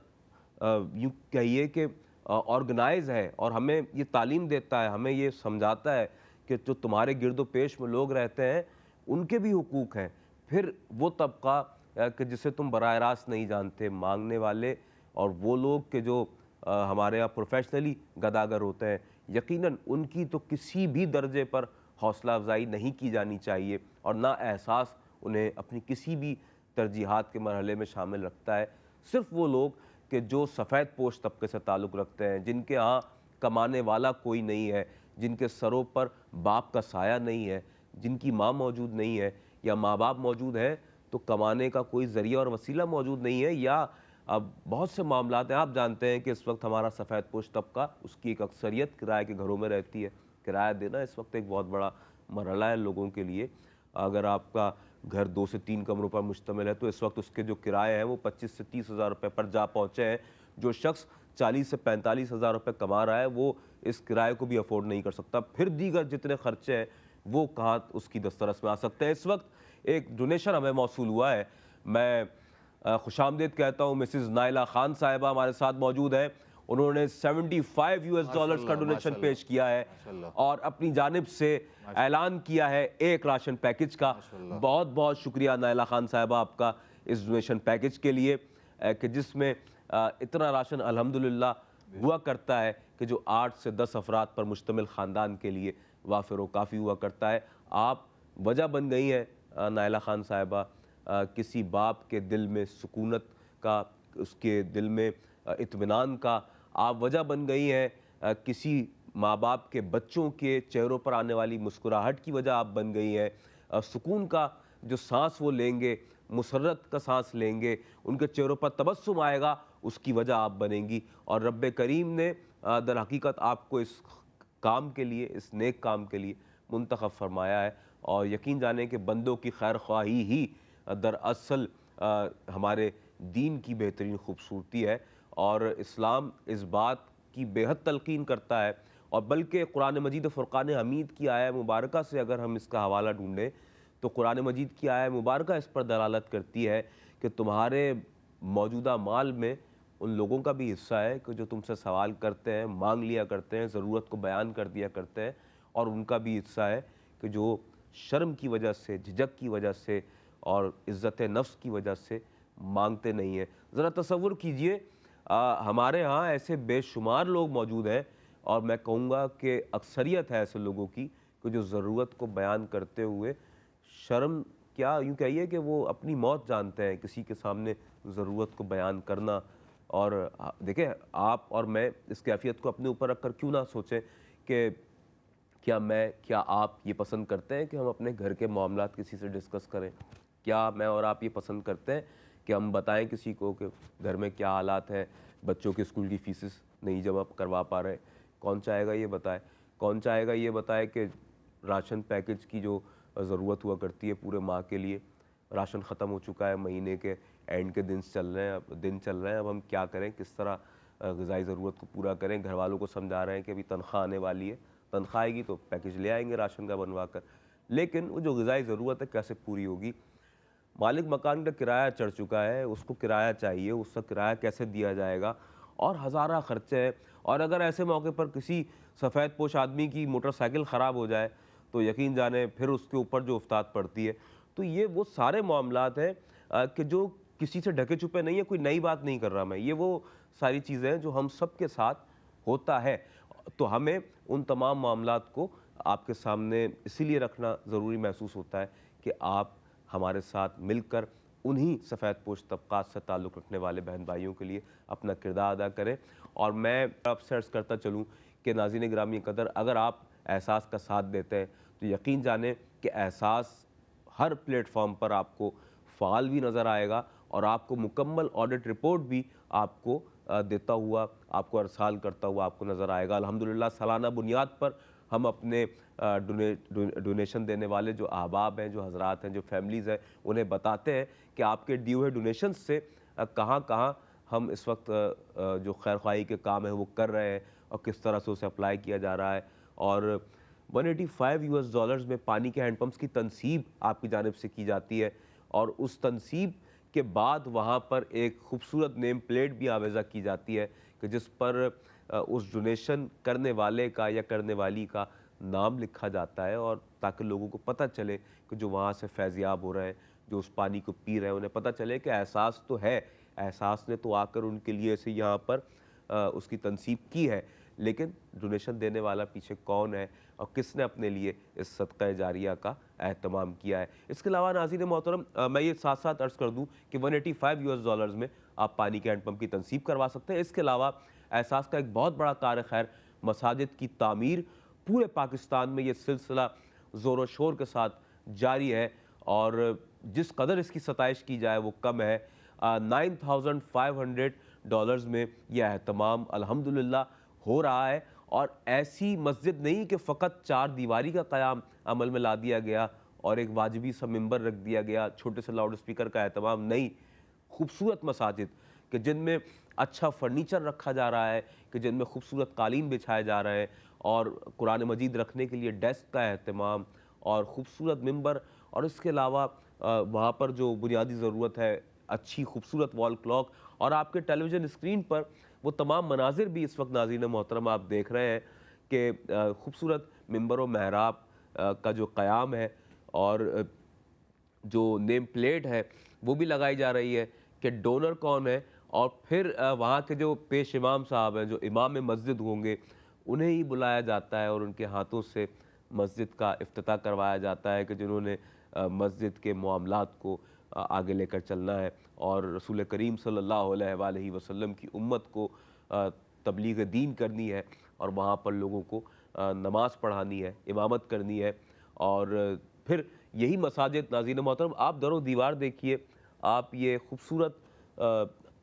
यूँ कहिए कि ऑर्गेनाइज़ है और हमें ये तालीम देता है, हमें ये समझाता है कि जो तुम्हारे गिरदो पेश में लोग रहते हैं उनके भी हुकूक हैं। फिर वो तबका कि जिसे तुम बराह रास्त नहीं जानते, मांगने वाले, और वो लोग के जो हमारे यहाँ प्रोफेशनली गदागर होते हैं, यकीनन उनकी तो किसी भी दर्जे पर हौसला अफजाई नहीं की जानी चाहिए और ना एहसास उन्हें अपनी किसी भी तरजीहात के मरहले में शामिल रखता है। सिर्फ़ वो लोग कि जो सफ़ेद पोश तबके से ताल्लुक़ रखते हैं, जिनके यहाँ कमाने वाला कोई नहीं है, जिनके सरों पर बाप का साया नहीं है, जिनकी माँ मौजूद नहीं है या माँ बाप मौजूद हैं तो कमाने का कोई ज़रिया और वसीला मौजूद नहीं है, या अब बहुत से मामलात हैं। आप जानते हैं कि इस वक्त हमारा सफ़ेद पोश तबका, उसकी एक अक्सरियत किराए के घरों में रहती है। किराया देना इस वक्त एक बहुत बड़ा मरहला है लोगों के लिए। अगर आपका घर 2 से 3 कमरों पर मुश्तमिल है तो इस वक्त उसके जो किराए हैं वो 25 से 30 हज़ार रुपये पर जा पहुँचे हैं। जो शख्स 40 से 45 हज़ार रुपये कमा रहा है वो इस किराए को भी अफोर्ड नहीं कर सकता, फिर दीगर जितने खर्चे हैं वो कहाँ उसकी दस्तरस में आ सकते हैं। इस वक्त एक डोनेशन हमें मौसूल हुआ है, मैं खुशामदीद कहता हूँ। मिसिज़ नाइला खान साहिबा हमारे साथ मौजूद है। उन्होंने $75 का डोनेशन पेश किया है और अपनी जानिब से ऐलान किया है एक राशन पैकेज का। बहुत बहुत शुक्रिया नाइला खान साहिबा आपका इस डोनेशन पैकेज के लिए कि जिसमें इतना राशन अल्हम्दुलिल्लाह हुआ करता है कि जो 8 से 10 अफराद पर मुश्तमिल ख़ानदान के लिए वाफिर व काफ़ी हुआ करता है। आप वजह बन गई हैं नाइला खान साहिबा किसी बाप के दिल में सुकूनत का, उसके दिल में इत्मीनान का। आप वजह बन गई हैं किसी माँ बाप के बच्चों के चेहरों पर आने वाली मुस्कुराहट की वजह आप बन गई हैं। सुकून का जो सांस वो लेंगे, मुसर्रत का सांस लेंगे, उनके चेहरों पर तबस्सुम आएगा, उसकी वजह आप बनेंगी। और रब्बे करीम ने दर हकीकत आपको इस काम के लिए, इस नेक काम के लिए मुंतखब फरमाया है। और यकीन जाने कि बंदों की खैर ख्वाही ही दरअसल हमारे दीन की बेहतरीन खूबसूरती है। और इस्लाम इस बात की बेहद तलकीन करता है, और बल्कि कुरान मजीद फ़ुरक़ान हमीद की आया मुबारका से अगर हम इसका हवाला ढूँढें तो कुरान मजीद की आया मुबारका इस पर दलालत करती है कि तुम्हारे मौजूदा माल में उन लोगों का भी हिस्सा है कि जो तुमसे सवाल करते हैं, मांग लिया करते हैं, ज़रूरत को बयान कर दिया करते हैं, और उनका भी हिस्सा है कि जो शर्म की वजह से, झिझक की वजह से और इज़्ज़त नफ्स की वजह से मांगते नहीं हैं। ज़रा तसव्वुर कीजिए हमारे यहाँ ऐसे बेशुमार लोग मौजूद हैं, और मैं कहूँगा कि अक्सरियत है ऐसे लोगों की कि जो ज़रूरत को बयान करते हुए शर्म, क्या यूँ कहिए कि वो अपनी मौत जानते हैं किसी के सामने ज़रूरत को बयान करना। और देखिए आप और मैं इस कैफियत को अपने ऊपर रख कर क्यों ना सोचें कि क्या आप ये पसंद करते हैं कि हम अपने घर के मामलात किसी से डिस्कस करें? क्या मैं और आप ये पसंद करते हैं कि हम बताएं किसी को कि घर में क्या हालात हैं, बच्चों के स्कूल की फ़ीसेस नहीं जमा करवा पा रहे? कौन चाहेगा ये बताए? कौन चाहेगा ये बताए कि राशन पैकेज की जो ज़रूरत हुआ करती है पूरे माह के लिए, राशन ख़त्म हो चुका है, महीने के एंड के दिन चल रहे हैं, अब हम क्या करें, किस तरह ग़िज़ाई ज़रूरत को पूरा करें? घर वालों को समझा रहे हैं कि अभी तनख्वाह आने वाली है, तनख्वाह आएगी तो पैकेज ले आएंगे राशन का बनवा कर, लेकिन वो जो ग़िज़ाई ज़रूरत है कैसे पूरी होगी? मालिक मकान का किराया चढ़ चुका है, उसको किराया चाहिए, उसका किराया कैसे दिया जाएगा, और हज़ारा ख़र्चे हैं। और अगर ऐसे मौके पर किसी सफ़ेद पोश आदमी की मोटरसाइकिल ख़राब हो जाए तो यकीन जाने फिर उसके ऊपर जो उफ़्ताद पड़ती है। तो ये वो सारे मामलात हैं कि जो किसी से ढके छुपे नहीं है, कोई नई बात नहीं कर रहा मैं, ये वो सारी चीज़ें हैं जो हम सब के साथ होता है। तो हमें उन तमाम मामलात को आपके सामने इसीलिए रखना ज़रूरी महसूस होता है कि आप हमारे साथ मिलकर उन्हीं सफ़ेद पोश तबक़ात से ताल्लुक़ रखने वाले बहन भाइयों के लिए अपना किरदार अदा करें। और मैं आपसे अर्ज़ करता चलूँ कि नाज़रीन गिरामी क़दर, अगर आप एहसास का साथ देते हैं तो यकीन जानें कि एहसास हर प्लेटफॉर्म पर आपको फ़ाल भी नज़र आएगा और आपको मुकम्मल ऑडिट रिपोर्ट भी आपको देता हुआ, आपको अरसाल करता हुआ आपको नज़र आएगा। अल्हम्दुलिल्लाह सालाना बुनियाद पर हम अपने डोनेशन देने वाले जो अहबाब हैं, जो हज़रात हैं, जो फैमिलीज़ हैं, उन्हें बताते हैं कि आपके दिए हुए डोनेशन से कहाँ कहाँ हम इस वक्त जो खैरख्वाही के काम है वो कर रहे हैं और किस तरह से उसे अप्लाई किया जा रहा है। और $185 में पानी के हैंडपम्प्स की तनसीब आपकी जानिब से की जाती है और उस तनसीब के बाद वहाँ पर एक खूबसूरत नेम प्लेट भी आवेज़ा की जाती है कि जिस पर उस डोनेशन करने वाले का या करने वाली का नाम लिखा जाता है, और ताकि लोगों को पता चले कि जो वहाँ से फैज़याब हो रहे हैं, जो उस पानी को पी रहे हैं, उन्हें पता चले कि एहसास तो है, एहसास ने तो आकर उनके लिए से यहाँ पर उसकी तनसीब की है, लेकिन डोनेशन देने वाला पीछे कौन है और किसने अपने लिए इस सदका जारिया का एहतमाम किया है। इसके अलावा नाज़रीन मोहतरम, मैं ये साथ साथ अर्ज़ कर दूँ कि $185 में आप पानी के हैंडपम्प की तनसीब करवा सकते हैं। इसके अलावा एहसास का एक बहुत बड़ा कार्य खैर मसाजिद की तामीर, पूरे पाकिस्तान में ये सिलसिला ज़ोर शोर के साथ जारी है और जिस कदर इसकी सताइश की जाए वो कम है। $9,500 में यह एहतमाम अल्हम्दुलिल्लाह हो रहा है। और ऐसी मस्जिद नहीं कि फ़कत चार दीवारी का क़याम अमल में ला दिया गया और एक वाजिबी सा मिंबर रख दिया गया, छोटे से लाउड स्पीकर का एहतमाम नहीं। खूबसूरत मसाजिद कि जिनमें अच्छा फर्नीचर रखा जा रहा है, कि जिनमें खूबसूरत कालीन बिछाए जा रहे हैं और कुरान मजीद रखने के लिए डेस्क का एहतमाम और ख़ूबसूरत मिंबर, और इसके अलावा वहाँ पर जो बुनियादी ज़रूरत है, अच्छी खूबसूरत वॉल क्लॉक, और आपके टेलीविज़न स्क्रीन पर वो तमाम मनाजिर भी इस वक्त नाज़रीन मोहतरम आप देख रहे हैं कि खूबसूरत मिंबर व महराब का जो क़याम है और जो नेम प्लेट है वो भी लगाई जा रही है कि डोनर कौन है, और फिर वहाँ के जो पेश इमाम साहब हैं, जो इमाम मस्जिद होंगे, उन्हें ही बुलाया जाता है और उनके हाथों से मस्जिद का इफ्तिताह करवाया जाता है कि जिन्होंने मस्जिद के मामलात को आगे लेकर चलना है और रसूल करीम सल्लल्लाहु अलैहि वसल्लम की उम्मत को तबलीग दीन करनी है और वहाँ पर लोगों को नमाज पढ़ानी है, इमामत करनी है। और फिर यही मसाजिद नाज़रीन मोहतरम, आप दरो दीवार देखिए, आप ये खूबसूरत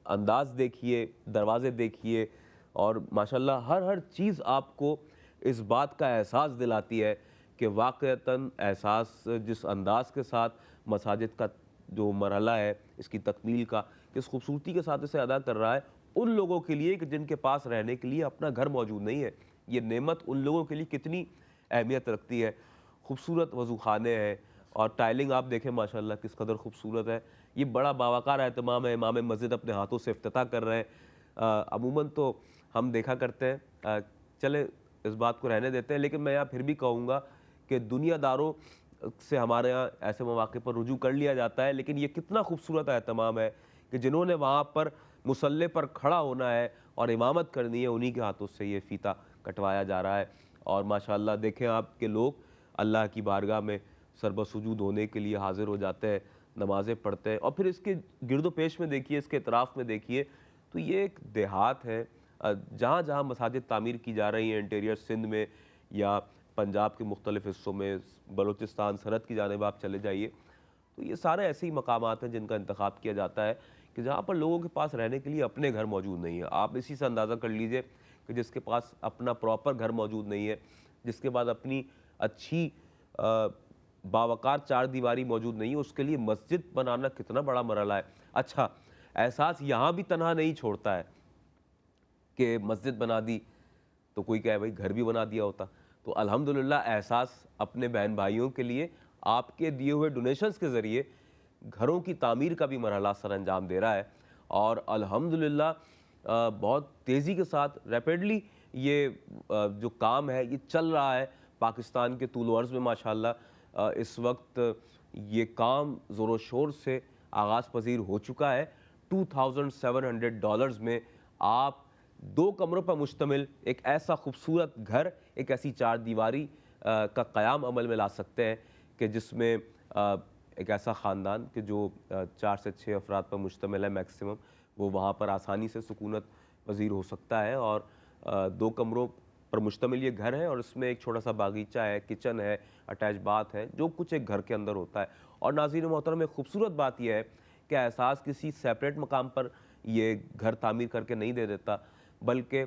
अंदाज़ देखिए, दरवाज़े देखिए, और माशाल्लाह हर चीज़ आपको इस बात का एहसास दिलाती है कि वाक़तन एहसास जिस अंदाज़ के साथ मसाजिद का जो मरहला है इसकी तकमील का, किस खूबसूरती के साथ इसे अदा कर रहा है, उन लोगों के लिए कि जिनके पास रहने के लिए अपना घर मौजूद नहीं है। ये नेमत उन लोगों के लिए कितनी अहमियत रखती है। खूबसूरत वज़ू खाने हैं और टाइलिंग आप देखें माशाल्लाह किस कदर खूबसूरत है। ये बड़ा बावकार एहतमाम है, इमाम मस्जिद अपने हाथों से इफ्तिताह कर रहे हैं। अमूमन तो हम देखा करते हैं, चले इस बात को रहने देते हैं, लेकिन मैं यहाँ फिर भी कहूँगा कि दुनियादारों से हमारे यहाँ ऐसे मौके पर रुजू कर लिया जाता है, लेकिन ये कितना खूबसूरत एहतमाम है कि जिन्होंने वहाँ पर मुसल्ले पर खड़ा होना है और इमामत करनी है, उन्हीं के हाथों से ये फ़ीता कटवाया जा रहा है। और माशाल्लाह देखें आपके लोग अल्लाह की बारगाह में सरबसुजूद होने के लिए हाज़िर हो जाते हैं, नमाज़ें पढ़ते हैं, और फिर इसके गिरदो पेश में देखिए, इसके इतराफ़ में देखिए, तो ये एक देहात है। जहाँ जहाँ मसाजिद तामीर की जा रही हैं, इंटीरियर सिंध में या पंजाब के मुख्तलिफ़ हिस्सों में, बलूचिस्तान सरहद की जानिब आप चले जाइए, तो ये सारे ऐसे ही मकामात हैं जिनका इंतखाब किया जाता है कि जहाँ पर लोगों के पास रहने के लिए अपने घर मौजूद नहीं है। आप इसी से अंदाज़ा कर लीजिए कि जिसके पास अपना प्रॉपर घर मौजूद नहीं है, जिसके पास अपनी अच्छी बावकार चार दीवारी मौजूद नहीं है, उसके लिए मस्जिद बनाना कितना बड़ा मरहला है। अच्छा, एहसास यहाँ भी तनहा नहीं छोड़ता है कि मस्जिद बना दी तो कोई कहे भाई घर भी बना दिया होता। तो अल्हम्दुलिल्लाह एहसास अपने बहन भाइयों के लिए आपके दिए हुए डोनेशंस के ज़रिए घरों की तामीर का भी मरहला सर अंजाम दे रहा है, और अल्हम्दुलिल्लाह बहुत तेज़ी के साथ रैपिडली ये जो काम है ये चल रहा है पाकिस्तान के तूल अर्ज़ में। माशाल्लाह इस वक्त ये काम ज़ोर शोर से आगाज़ पजीर हो चुका है। $2,700 में आप 2 कमरों पर मुश्तमिल एक ऐसा खूबसूरत घर, एक ऐसी चार दीवारी का क़याम अमल में ला सकते हैं कि जिसमें एक ऐसा ख़ानदान कि जो 4 से 6 अफराद पर मुश्तमिल है मैक्सिमम, वो वहाँ पर आसानी से सुकूनत पजीर हो सकता है। और 2 कमरों पर मुश्तमिल ये घर है और इसमें एक छोटा सा बागीचा है, किचन है, अटैच बाथ है, जो कुछ एक घर के अंदर होता है। और नाज़रीन मोहतरम, एक खूबसूरत बात यह है कि एहसास किसी सेपरेट मकाम पर ये घर तामीर करके नहीं दे देता, बल्कि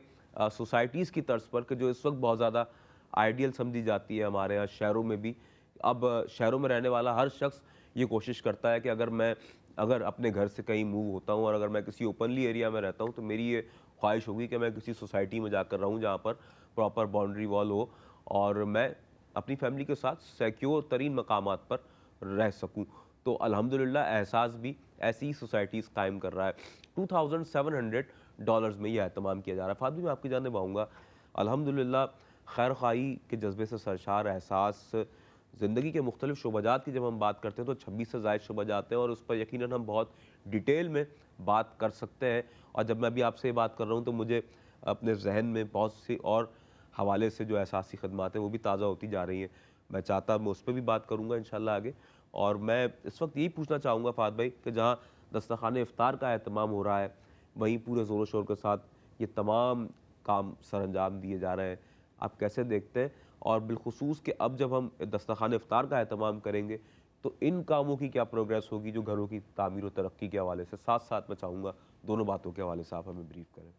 सोसाइटीज़ की तर्ज पर, कि जो इस वक्त बहुत ज़्यादा आइडियल समझी जाती है हमारे यहाँ शहरों में भी। अब शहरों में रहने वाला हर शख्स ये कोशिश करता है कि अगर अपने घर से कहीं मूव होता हूँ और अगर मैं किसी ओपनली एरिया में रहता हूँ तो मेरी ये ख्वाहिश होगी कि मैं किसी सोसाइटी में जाकर रहूँ जहाँ पर प्रॉपर बाउंड्री वॉल हो और मैं अपनी फैमिली के साथ सिक्योर तरीन मकामात पर रह सकूँ। तो अल्हम्दुलिल्लाह एहसास भी ऐसी ही सोसाइटीज़ कायम कर रहा है। $2,700 में यह एहतमाम किया जा रहा है। फादर, मैं आपकी जानिब आऊँगा। अल्हम्दुलिल्लाह खैर ख़ाही के जज्बे से सरशार एहसास ज़िंदगी के मुख्तलिफ शोबाजात की जब हम बात करते हैं तो 26 से ज़ायद शोबाजात हैं और उस पर यकीनन हम बहुत डिटेल में बात कर सकते हैं। और जब मैं भी आपसे ये बात कर रहा हूँ तो मुझे अपने जहन में बहुत सी और हवाले से जो एहसासी खदमात हैं वो भी ताज़ा होती जा रही हैं। मैं चाहता मैं उस पर भी बात करूँगा इंशाल्लाह आगे। और मैं इस वक्त यही पूछना चाहूँगा फ़ाद भाई कि जहाँ दस्तरख़्वाने इफ्तार का एहतमाम हो रहा है, वहीं पूरे ज़ोर शोर के साथ ये तमाम काम सरअंजाम दिए जा रहे हैं, आप कैसे देखते हैं? और बिलखुसूस कि अब जब हम दस्तरख़्वाने इफ्तार का एहतमाम करेंगे तो इन कामों की क्या प्रोग्रेस होगी जो घरों की तामीर और तरक्की के हवाले से? साथ साथ मैं चाहूँगा दोनों बातों के हवाले से आप हमें ब्रीफ करें।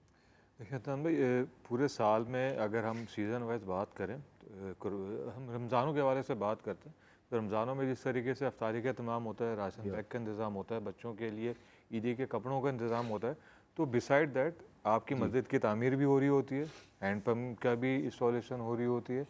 देखिए तन भाई, पूरे साल में अगर हम सीज़न वाइज बात करें तो हम रमज़ानों के हवाले से बात करते हैं तो रमज़ानों में जिस तरीके से अफ्तारी का इंतज़ाम होता है, राशन बैग का इंतज़ाम होता है, बच्चों के लिए ईदी के कपड़ों का इंतज़ाम होता है, तो बिसाइड दैट आपकी मस्जिद की तामीर भी हो रही होती है, हैंडपम्प का भी इंस्टॉलेशन हो रही होती है,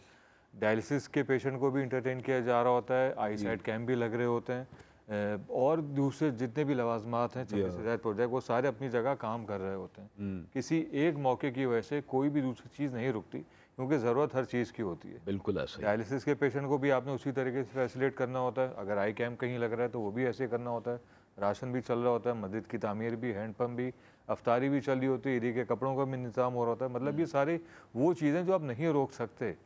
डायलिसिस के पेशेंट को भी इंटरटेन किया जा रहा होता है, आई साइड कैंप भी लग रहे होते हैं, और दूसरे जितने भी लवाजमात हैं 26 से ज़ायद प्रोजेक्ट, वो सारे अपनी जगह काम कर रहे होते हैं। किसी एक मौके की वजह से कोई भी दूसरी चीज़ नहीं रुकती, क्योंकि ज़रूरत हर चीज़ की होती है। बिल्कुल ऐसा। डायलिसिस के पेशेंट को भी आपने उसी तरीके से फैसिलेट करना होता है, अगर आई कैम्प कहीं लग रहा है तो वो भी ऐसे करना होता है, राशन भी चल रहा होता है, मस्जिद की तामीर भी, हैंडपम्प भी, अफ्तारी भी चल रही होती है, ईदी के कपड़ों का भी इंतजाम हो रहा होता है। मतलब ये सारी वो चीज़ें जो आप नहीं रोक सकते,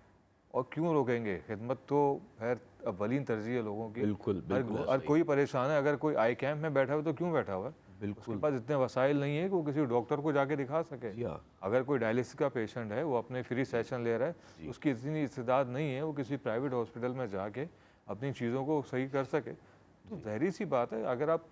और क्यों रोकेंगे? खिदमत तो खैर अव्वलीन तरजीह है लोगों की। बिल्कुल हर कोई परेशान है, अगर कोई आई कैंप में बैठा हुआ तो क्यों बैठा हुआ है? बिल्कुल। उसके पास इतने वसाइल नहीं है कि वो किसी डॉक्टर को जाके दिखा सके। अगर कोई डायलिसिस का पेशेंट है, वो अपने फ्री सेशन ले रहा है, उसकी इतनी इस्तेदाद नहीं है वो किसी प्राइवेट हॉस्पिटल में जाके अपनी चीज़ों को सही कर सके। तो ज़ाहिर सी बात है, अगर आप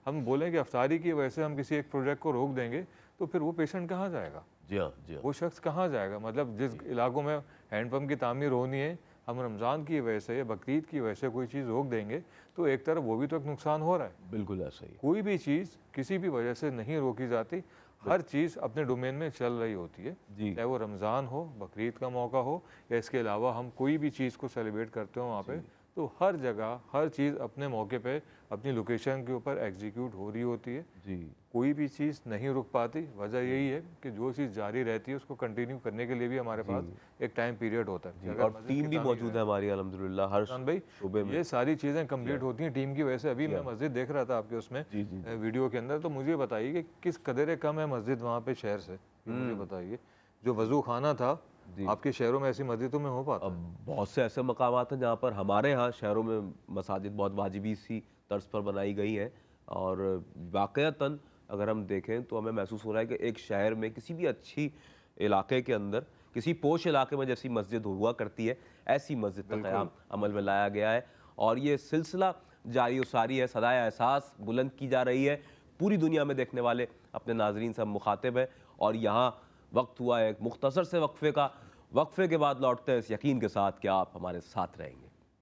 हम बोलें कि अफ्तारी की वजह से हम किसी एक प्रोजेक्ट को रोक देंगे तो फिर वो पेशेंट कहाँ जाएगा? जी हाँ, जी हाँ। वो शख्स कहाँ जाएगा? मतलब जिस इलाकों में हैंडपम्प की तामीर होनी है, हम रमज़ान की वजह से या बकरीद की वजह से कोई चीज़ रोक देंगे तो एक तरफ वो भी तो एक नुकसान हो रहा है। बिल्कुल ऐसा ही। कोई भी चीज़ किसी भी वजह से नहीं रोकी जाती, हर चीज़ अपने डोमेन में चल रही होती है, चाहे वो रमज़ान हो, बकरीद का मौका हो, या इसके अलावा हम कोई भी चीज़ को सेलिब्रेट करते हो वहाँ पे, तो हर जगह हर चीज़ अपने मौके पे अपनी लोकेशन के ऊपर एग्जीक्यूट हो रही होती है। जी। कोई भी चीज़ नहीं रुक पाती। वजह यही है कि जो चीज़ जारी रहती है उसको कंटिन्यू करने के लिए भी हमारे पास एक टाइम पीरियड होता है। और टीम भी मौजूद है हमारी अल्हम्दुलिल्लाह हर भाई शोबे में। ये सारी चीज़ें कंप्लीट होती हैं टीम की वजह से। अभी मैं मस्जिद देख रहा था आपके उसमें वीडियो के अंदर, तो मुझे बताइए कि किस कदर कम है मस्जिद वहाँ पे शहर से, मुझे बताइए। जो वजू खाना था आपके शहरों में ऐसी मस्जिदों में हो पाता? अब बहुत से ऐसे मकामात हैं जहाँ पर हमारे यहाँ शहरों में मसाजिद बहुत वाजिबी सी तर्ज पर बनाई गई हैं, और वाक़यतन अगर हम देखें तो हमें महसूस हो रहा है कि एक शहर में किसी भी अच्छी इलाके के अंदर, किसी पोश इलाके में जैसी मस्जिद हुआ करती है, ऐसी मस्जिद का क़याम अमल में लाया गया है। और ये सिलसिला जारी और सारी है, सदाए एहसास बुलंद की जा रही है। पूरी दुनिया में देखने वाले अपने नाजरीन से हम मुखातिब हैं। और यहाँ वक्त हुआ है एक मुख्तसर से वक्फ़े का। वक्फ़े के बाद लौटते हैं इस यकीन के साथ कि आप हमारे साथ रहेंगे।